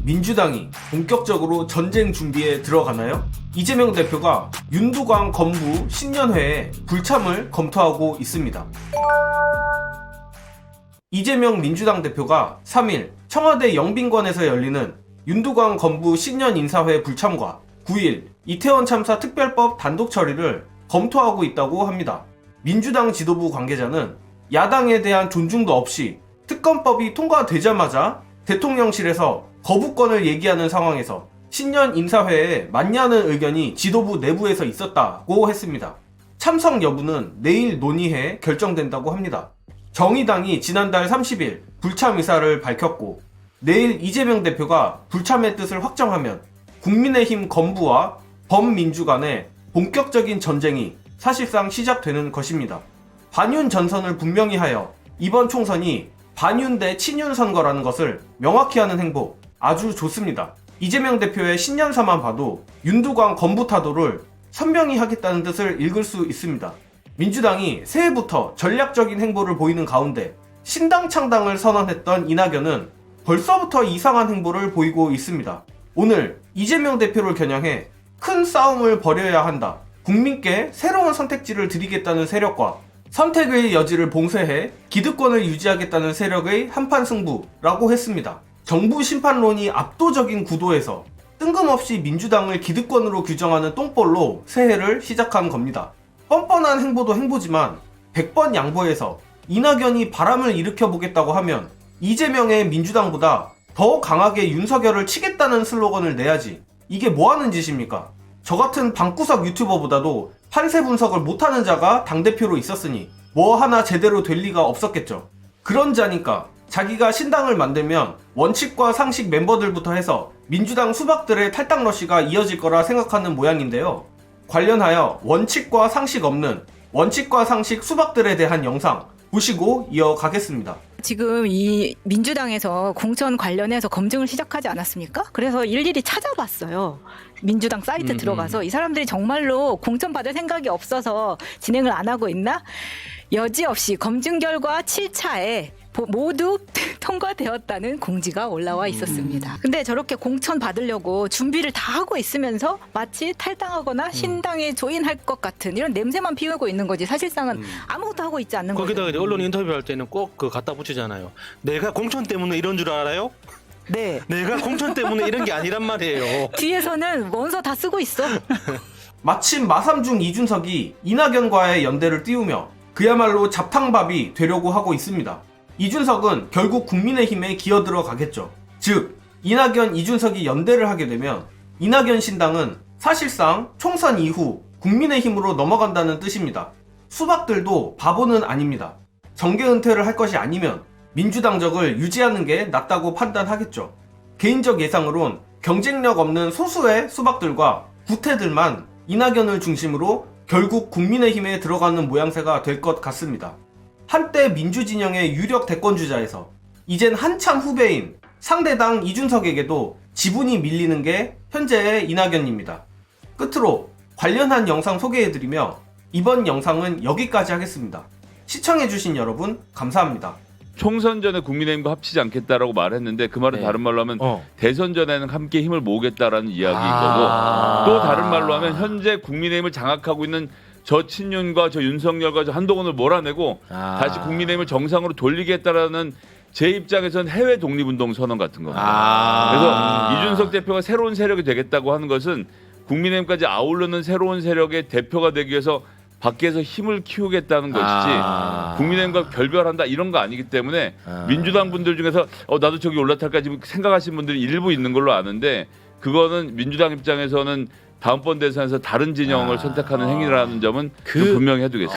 민주당이 본격적으로 전쟁 준비에 들어가나요? 이재명 대표가 윤두광 건부 신년회에 불참을 검토하고 있습니다. 이재명 민주당 대표가 3일 청와대 영빈관에서 열리는 윤두광 건부 신년 인사회 불참과 9일 이태원 참사 특별법 단독 처리를 검토하고 있다고 합니다. 민주당 지도부 관계자는 야당에 대한 존중도 없이 특검법이 통과되자마자 대통령실에서 거부권을 얘기하는 상황에서 신년 인사회에 맞냐는 의견이 지도부 내부에서 있었다고 했습니다. 참석 여부는 내일 논의해 결정된다고 합니다. 정의당이 지난달 30일 불참 의사를 밝혔고 내일 이재명 대표가 불참의 뜻을 확정하면 국민의힘 건부와 범민주 간의 본격적인 전쟁이 사실상 시작되는 것입니다. 반윤 전선을 분명히 하여 이번 총선이 반윤 대 친윤 선거라는 것을 명확히 하는 행보 아주 좋습니다. 이재명 대표의 신년사만 봐도 윤두광 건부 타도를 선명히 하겠다는 뜻을 읽을 수 있습니다. 민주당이 새해부터 전략적인 행보를 보이는 가운데 신당 창당을 선언했던 이낙연은 벌써부터 이상한 행보를 보이고 있습니다. 오늘 이재명 대표를 겨냥해 큰 싸움을 벌여야 한다. 국민께 새로운 선택지를 드리겠다는 세력과 선택의 여지를 봉쇄해 기득권을 유지하겠다는 세력의 한판 승부라고 했습니다. 정부 심판론이 압도적인 구도에서 뜬금없이 민주당을 기득권으로 규정하는 똥볼로 새해를 시작한 겁니다. 뻔뻔한 행보도 행보지만 100번 양보해서 이낙연이 바람을 일으켜보겠다고 하면 이재명의 민주당보다 더 강하게 윤석열을 치겠다는 슬로건을 내야지. 이게 뭐하는 짓입니까? 저 같은 방구석 유튜버보다도 판세 분석을 못하는 자가 당대표로 있었으니 뭐 하나 제대로 될 리가 없었겠죠. 그런 자니까 자기가 신당을 만들면 원칙과 상식 멤버들부터 해서 민주당 수박들의 탈당 러시가 이어질 거라 생각하는 모양인데요. 관련하여 원칙과 상식 없는 원칙과 상식 수박들에 대한 영상 보시고 이어가겠습니다. 지금 이 민주당에서 공천 관련해서 검증을 시작하지 않았습니까? 그래서 일일이 찾아봤어요. 민주당 사이트 들어가서 이 사람들이 정말로 공천 받을 생각이 없어서 진행을 안 하고 있나? 여지없이 검증 결과 7차에 모두 통과되었다는 공지가 올라와 있었습니다. 근데 저렇게 공천 받으려고 준비를 다 하고 있으면서 마치 탈당하거나 신당에 조인할 것 같은 이런 냄새만 피우고 있는 거지 사실상은 아무것도 하고 있지 않는 거죠. 거기다가 이제 언론 인터뷰할 때는 꼭 그 갖다 붙이잖아요. 내가 공천 때문에 이런 줄 알아요? 네. 내가 공천 때문에 이런 게 아니란 말이에요. 뒤에서는 원서 다 쓰고 있어. 마침 마삼중 이준석이 이낙연과의 연대를 띄우며 그야말로 잡탕밥이 되려고 하고 있습니다. 이준석은 결국 국민의힘에 기어들어 가겠죠. 즉 이낙연, 이준석이 연대를 하게 되면 이낙연 신당은 사실상 총선 이후 국민의힘으로 넘어간다는 뜻입니다. 수박들도 바보는 아닙니다. 정계 은퇴를 할 것이 아니면 민주당적을 유지하는 게 낫다고 판단하겠죠. 개인적 예상으론 경쟁력 없는 소수의 수박들과 구태들만 이낙연을 중심으로 결국 국민의힘에 들어가는 모양새가 될 것 같습니다. 한때 민주진영의 유력 대권주자에서 이젠 한참 후배인 상대당 이준석에게도 지분이 밀리는 게 현재의 이낙연입니다. 끝으로 관련한 영상 소개해드리며 이번 영상은 여기까지 하겠습니다. 시청해주신 여러분 감사합니다. 총선 전에 국민의힘과 합치지 않겠다라고 말했는데 그 말은 다른 말로 하면 대선 전에는 함께 힘을 모으겠다라는 이야기인 거고 또 다른 말로 하면 현재 국민의힘을 장악하고 있는 저 친윤과 저 윤석열과 저 한동훈을 몰아내고 다시 국민의힘을 정상으로 돌리겠다라는 제 입장에서는 해외 독립운동 선언 같은 겁니다. 그래서 이준석 대표가 새로운 세력이 되겠다고 하는 것은 국민의힘까지 아우르는 새로운 세력의 대표가 되기 위해서 밖에서 힘을 키우겠다는 것이지 국민의힘과 결별한다 이런 거 아니기 때문에 민주당 분들 중에서 나도 저기 올라탈까 지금 생각하시는 분들이 일부 있는 걸로 아는데 그거는 민주당 입장에서는 다음번 대선에서 다른 진영을 선택하는 행위라는 점은 좀 분명히 해두겠습니다.